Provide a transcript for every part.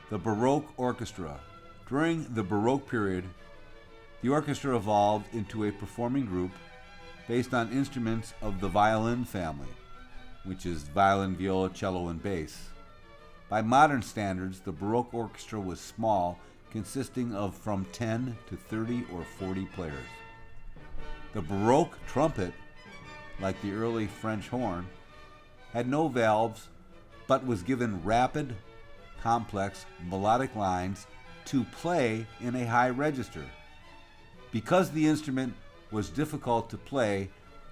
The Baroque orchestra. During the Baroque period, the orchestra evolved into a performing group based on instruments of the violin family, which is violin, viola, cello, and bass. By modern standards, the Baroque orchestra was small, consisting of from 10 to 30 or 40 players. The Baroque trumpet, like the early French horn, had no valves but was given rapid, complex, melodic lines to play in a high register. Because the instrument was difficult to play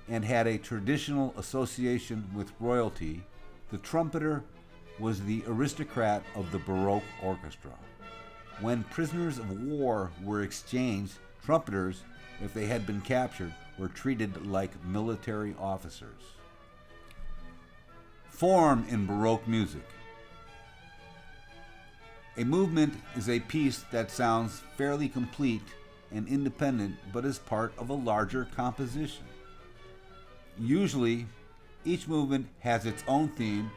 and had a traditional association with royalty, the trumpeter was the aristocrat of the Baroque orchestra. When prisoners of war were exchanged, trumpeters, if they had been captured, were treated like military officers. Form in Baroque music. A movement is a piece that sounds fairly complete and independent but is part of a larger composition. Usually, each movement has its own theme,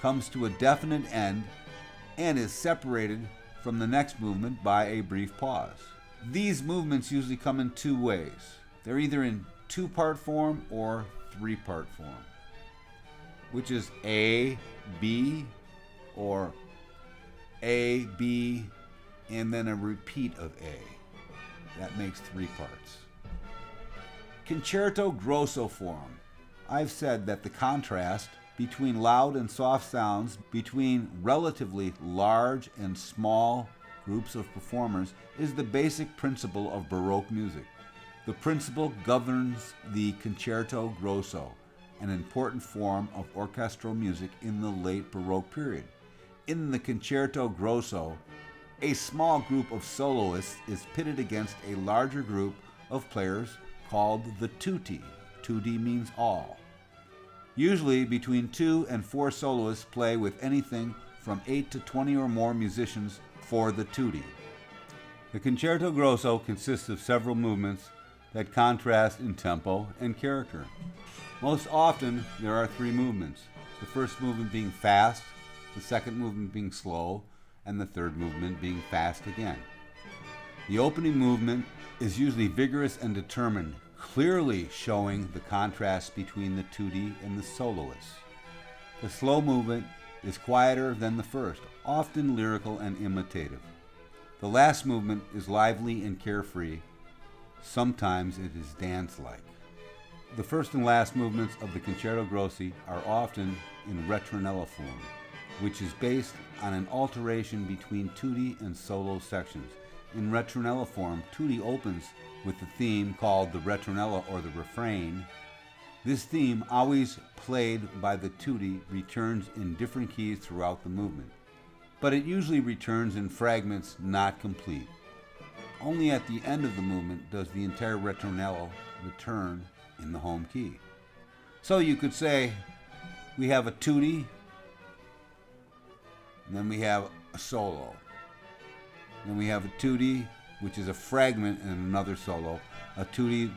comes to a definite end, and is separated from the next movement by a brief pause. These movements usually come in two ways. They're either in two-part form or three-part form, which is A, B, or A, B, and then a repeat of A. That makes three parts. Concerto grosso form. I've said that the contrast between loud and soft sounds between relatively large and small groups of performers is the basic principle of Baroque music. The principle governs the concerto grosso, an important form of orchestral music in the late Baroque period. In the concerto grosso, a small group of soloists is pitted against a larger group of players called the tutti. Tutti means all. Usually between 2 and 4 soloists play with anything from 8 to 20 or more musicians for the tutti. The concerto grosso consists of several movements that contrast in tempo and character. Most often there are 3 movements, the first movement being fast, the second movement being slow, and the third movement being fast again. The opening movement is usually vigorous and determined, clearly showing the contrast between the tutti and the soloists. The slow movement is quieter than the first, often lyrical and imitative. The last movement is lively and carefree. Sometimes it is dance-like. The first and last movements of the concerto grossi are often in retronella form, which is based on an alteration between tutti and solo sections. In retronella form, tutti opens with the theme called the retronella or the refrain. This theme, always played by the tutti, returns in different keys throughout the movement, but it usually returns in fragments not complete. Only at the end of the movement does the entire retronella return in the home key. So you could say we have a tutti, and then we have a solo. Then we have a tutti, which is a fragment and another solo. A tutti,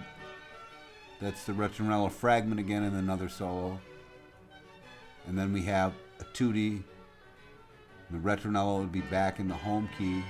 that's the retronella fragment again and another solo. And then we have a tutti. The retronella would be back in the home key.